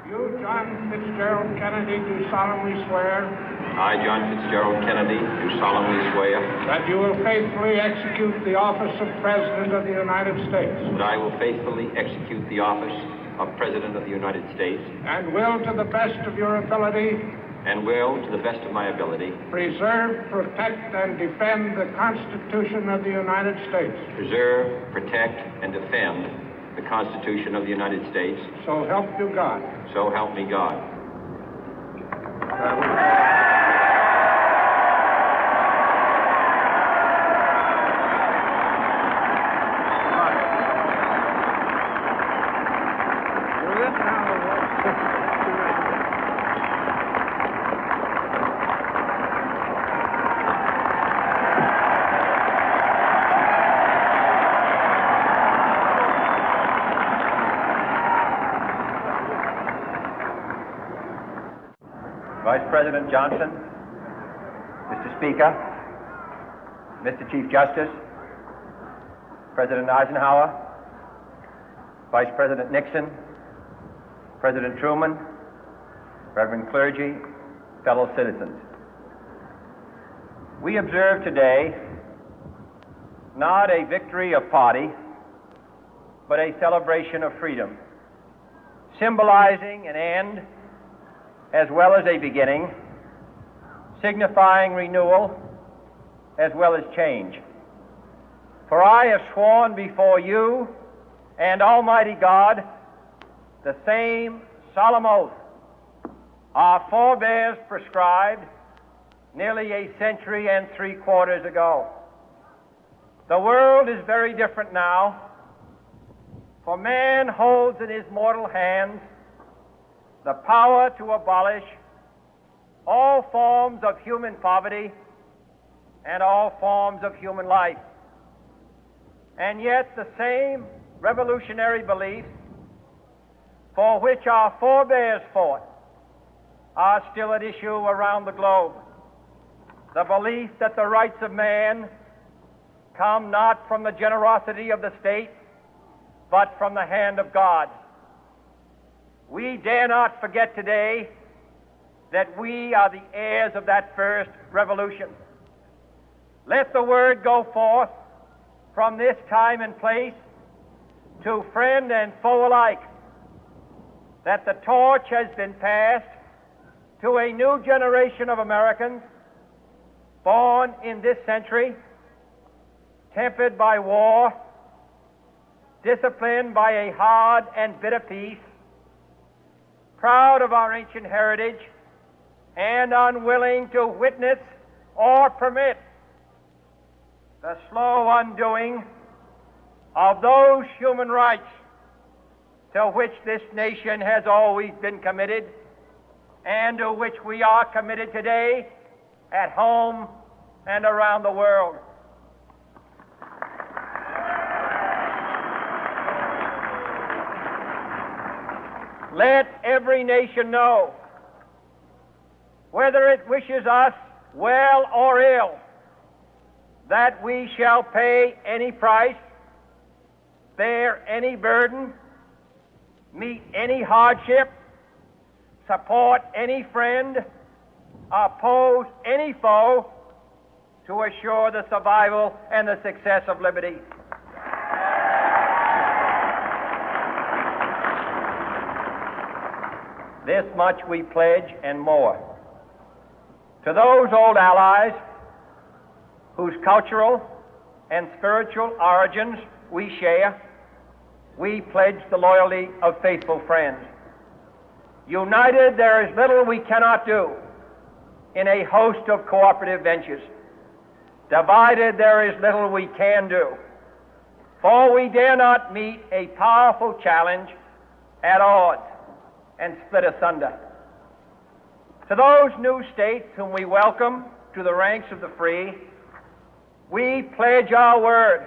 You, John Fitzgerald Kennedy, do solemnly swear. I, John Fitzgerald Kennedy, do solemnly swear. That you will faithfully execute the office of President of the United States. That I will faithfully execute the office of President of the United States. And will, to the best of your ability. And will, to the best of my ability. Preserve, protect, and defend the Constitution of the United States. Preserve, protect, and defend the Constitution of the United States. So help you God. So help me God. Vice President Johnson, Mr. Speaker, Mr. Chief Justice, President Eisenhower, Vice President Nixon, President Truman, Reverend clergy, fellow citizens. We observe today not a victory of party, but a celebration of freedom, symbolizing an end as well as a beginning, signifying renewal as well as change. For I have sworn before you and Almighty God the same solemn oath our forebears prescribed nearly a century and 3/4 ago. The world is very different now, for man holds in his mortal hands the power to abolish all forms of human poverty and all forms of human life. And yet the same revolutionary beliefs for which our forebears fought are still at issue around the globe. The belief that the rights of man come not from the generosity of the state, but from the hand of God. We dare not forget today that we are the heirs of that first revolution. Let the word go forth from this time and place to friend and foe alike that the torch has been passed to a new generation of Americans born in this century, tempered by war, disciplined by a hard and bitter peace, proud of our ancient heritage, and unwilling to witness or permit the slow undoing of those human rights to which this nation has always been committed and to which we are committed today at home and around the world. Let every nation know, whether it wishes us well or ill, that we shall pay any price, bear any burden, meet any hardship, support any friend, oppose any foe to assure the survival and the success of liberty. This much we pledge and more. To those old allies whose cultural and spiritual origins we share, we pledge the loyalty of faithful friends. United, there is little we cannot do in a host of cooperative ventures. Divided, there is little we can do, for we dare not meet a powerful challenge at odds and split asunder. To those new states whom we welcome to the ranks of the free, we pledge our word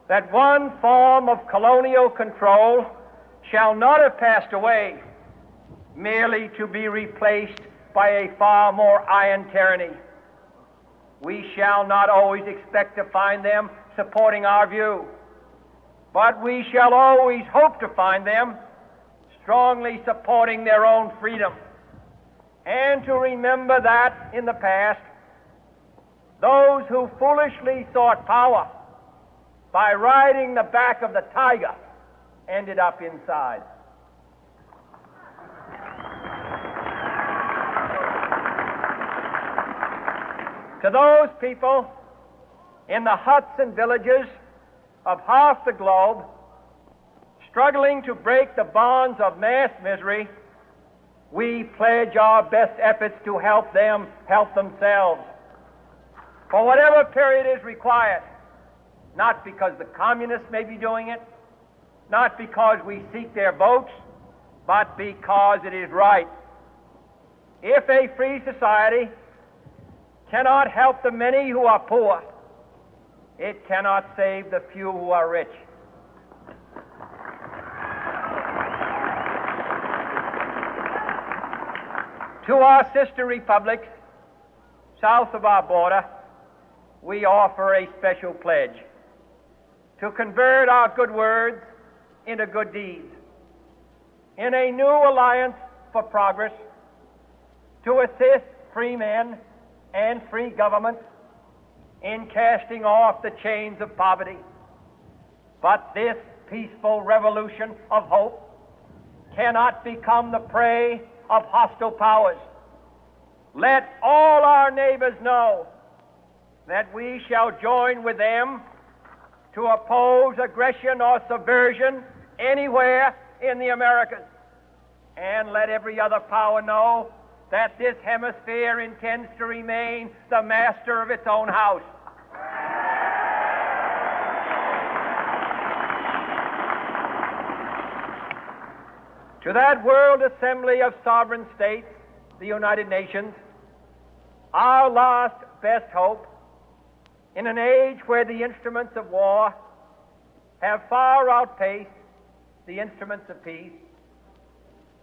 that one form of colonial control shall not have passed away, merely to be replaced by a far more iron tyranny. We shall not always expect to find them supporting our view, but we shall always hope to find them strongly supporting their own freedom, and to remember that in the past, those who foolishly sought power by riding the back of the tiger ended up inside. To those people in the huts and villages of half the globe struggling to break the bonds of mass misery, we pledge our best efforts to help them help themselves for whatever period is required, not because the communists may be doing it, not because we seek their votes, but because it is right. If a free society cannot help the many who are poor, it cannot save the few who are rich. To our sister republics south of our border, we offer a special pledge to convert our good words into good deeds, in a new alliance for progress, to assist free men and free governments in casting off the chains of poverty. But this peaceful revolution of hope cannot become the prey of hostile powers. Let all our neighbors know that we shall join with them to oppose aggression or subversion anywhere in the Americas. And let every other power know that this hemisphere intends to remain the master of its own house. To that World Assembly of Sovereign States, the United Nations, our last best hope, in an age where the instruments of war have far outpaced the instruments of peace,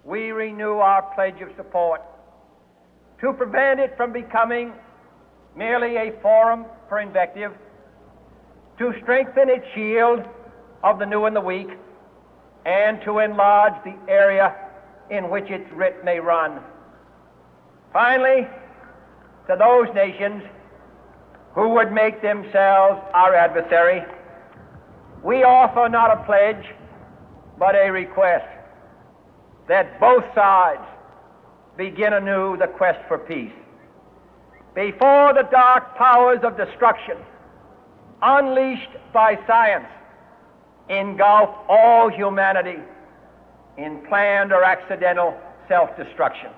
we renew our pledge of support to prevent it from becoming merely a forum for invective, to strengthen its shield of the new and the weak, and to enlarge the area in which its writ may run. Finally, to those nations who would make themselves our adversary, we offer not a pledge, but a request that both sides begin anew the quest for peace. Before the dark powers of destruction, unleashed by science, engulf all humanity in planned or accidental self-destruction,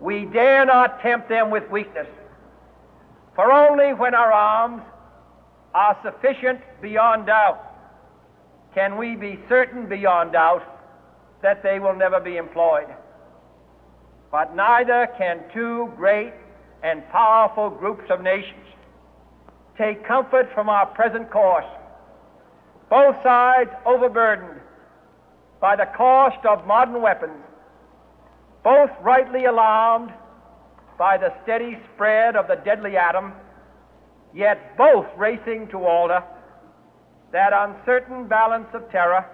we dare not tempt them with weakness, for only when our arms are sufficient beyond doubt can we be certain beyond doubt that they will never be employed. But neither can two great and powerful groups of nations take comfort from our present course, both sides overburdened by the cost of modern weapons, both rightly alarmed by the steady spread of the deadly atom, yet both racing to alter that uncertain balance of terror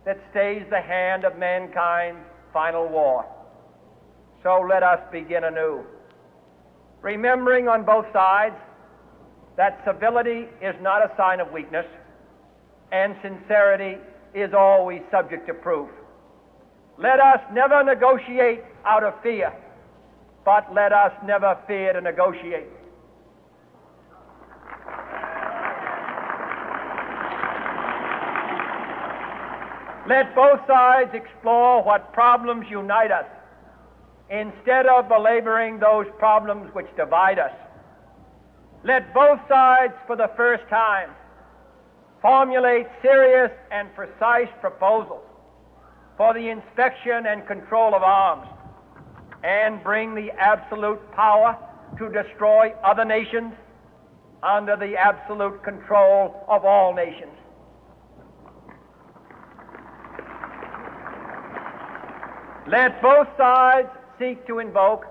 that stays the hand of mankind's final war. So let us begin anew, remembering on both sides that civility is not a sign of weakness, and sincerity is always subject to proof. Let us never negotiate out of fear, but let us never fear to negotiate. Let both sides explore what problems unite us, instead of belaboring those problems which divide us. Let both sides, for the first time, formulate serious and precise proposals for the inspection and control of arms, and bring the absolute power to destroy other nations under the absolute control of all nations. Let both sides seek to invoke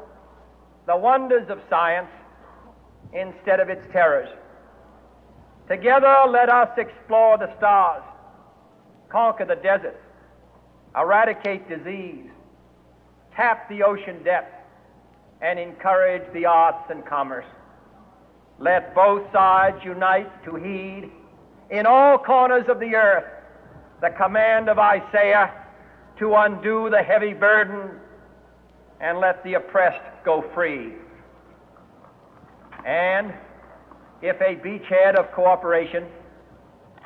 the wonders of science instead of its terrors. Together, let us explore the stars, conquer the deserts, eradicate disease, tap the ocean depth, and encourage the arts and commerce. Let both sides unite to heed in all corners of the earth the command of Isaiah to undo the heavy burden and let the oppressed go free. And if a beachhead of cooperation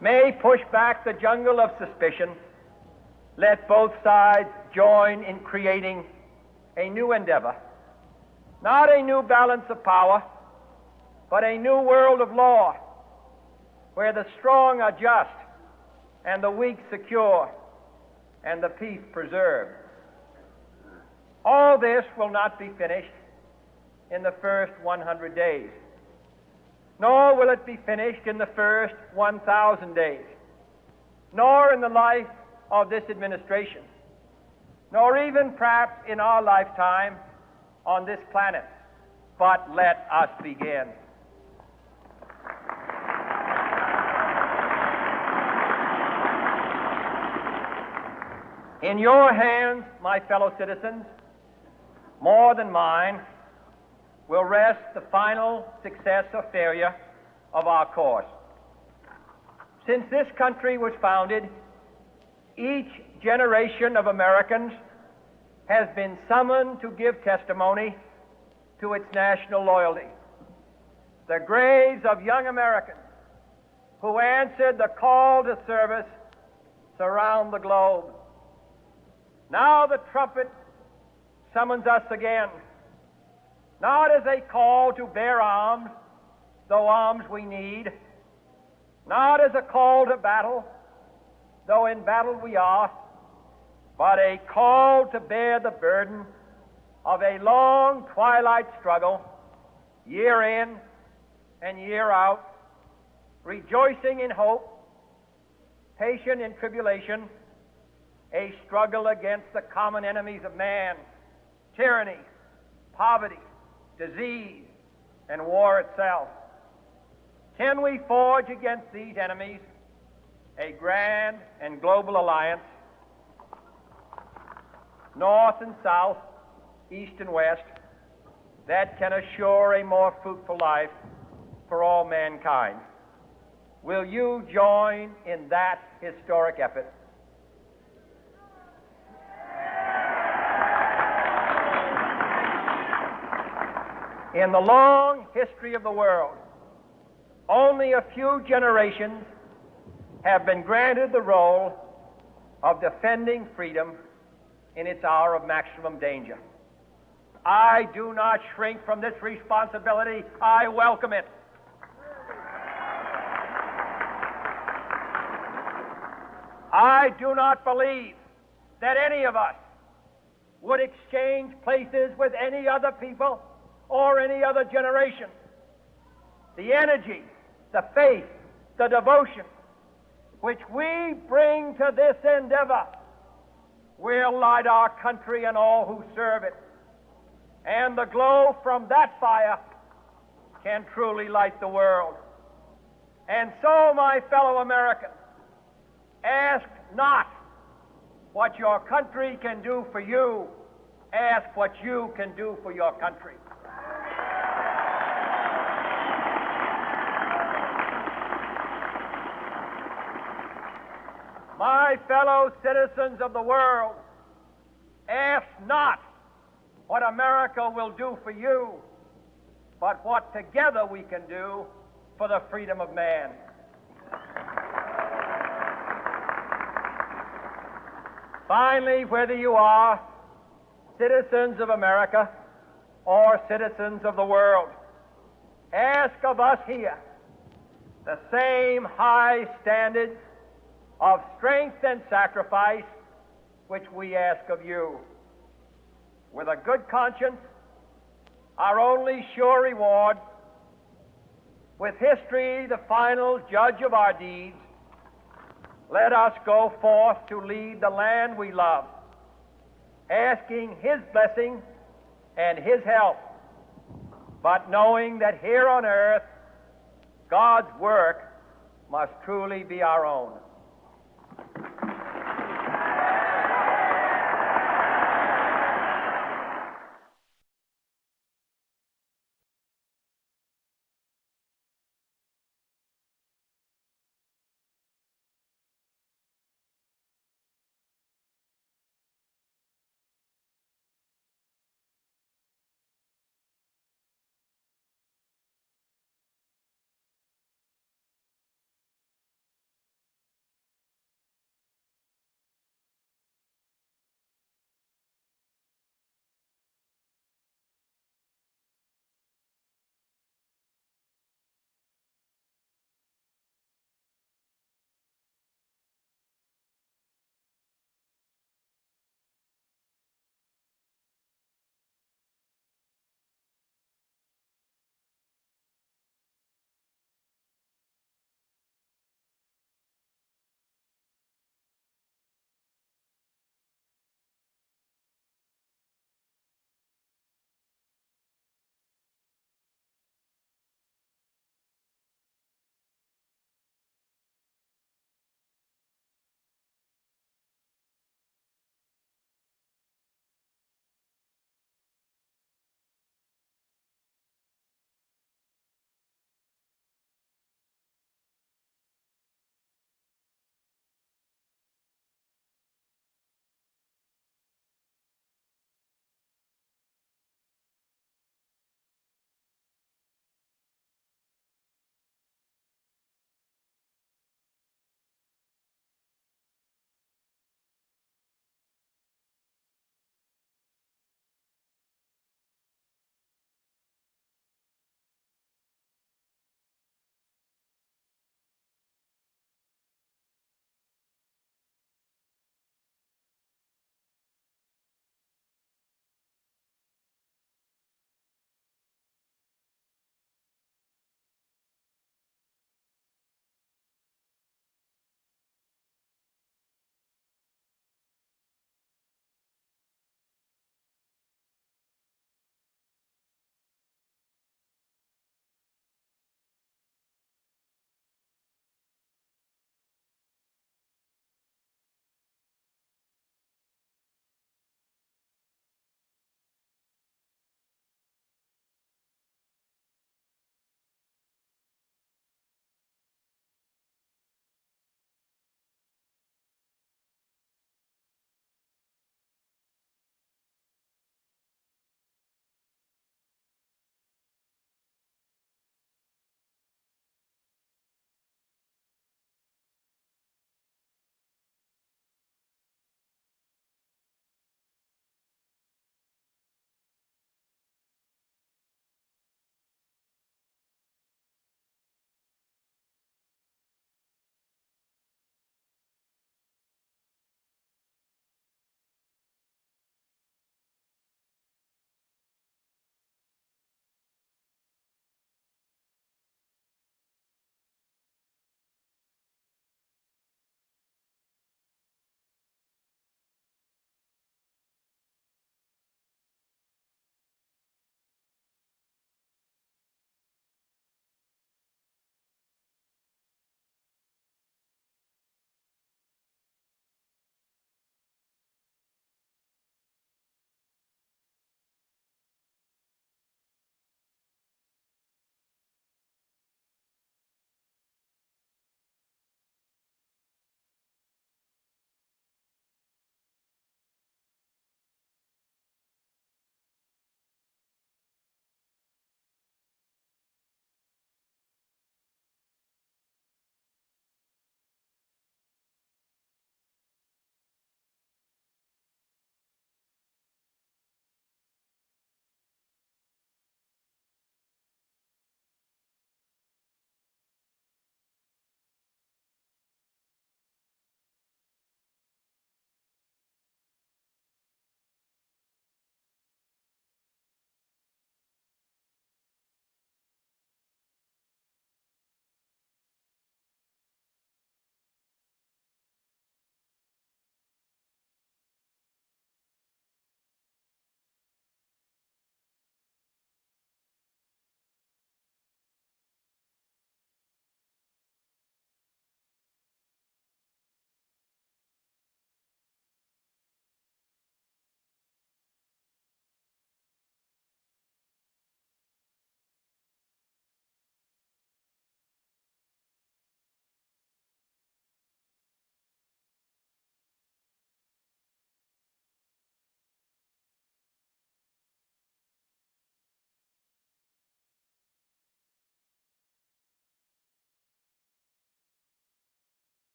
may push back the jungle of suspicion, let both sides join in creating a new endeavor, not a new balance of power, but a new world of law, where the strong are just and the weak secure and the peace preserved. All this will not be finished in the first 100 days, nor will it be finished in the first 1,000 days, nor in the life of this administration, nor even perhaps in our lifetime on this planet. But let us begin. In your hands, my fellow citizens, more than mine, will rest the final success or failure of our course. Since this country was founded, each generation of Americans has been summoned to give testimony to its national loyalty. The graves of young Americans who answered the call to service surround the globe. Now the trumpet summons us again, not as a call to bear arms, though arms we need, not as a call to battle, though in battle we are, but a call to bear the burden of a long twilight struggle, year in and year out, rejoicing in hope, patient in tribulation, a struggle against the common enemies of man, tyranny, poverty, disease, and war itself. Can we forge against these enemies a grand and global alliance, north and south, east and west, that can assure a more fruitful life for all mankind? Will you join in that historic effort? In the long history of the world, only a few generations have been granted the role of defending freedom in its hour of maximum danger. I do not shrink from this responsibility. I welcome it. I do not believe that any of us would exchange places with any other people or any other generation. The energy, the faith, the devotion which we bring to this endeavor will light our country and all who serve it. And the glow from that fire can truly light the world. And so, my fellow Americans, ask not what your country can do for you. Ask what you can do for your country. My fellow citizens of the world, ask not what America will do for you, but what together we can do for the freedom of man. Finally, whether you are citizens of America or citizens of the world, ask of us here the same high standards of strength and sacrifice which we ask of you. With a good conscience, our only sure reward, with history the final judge of our deeds, let us go forth to lead the land we love, asking His blessing and His help, but knowing that here on earth God's work must truly be our own.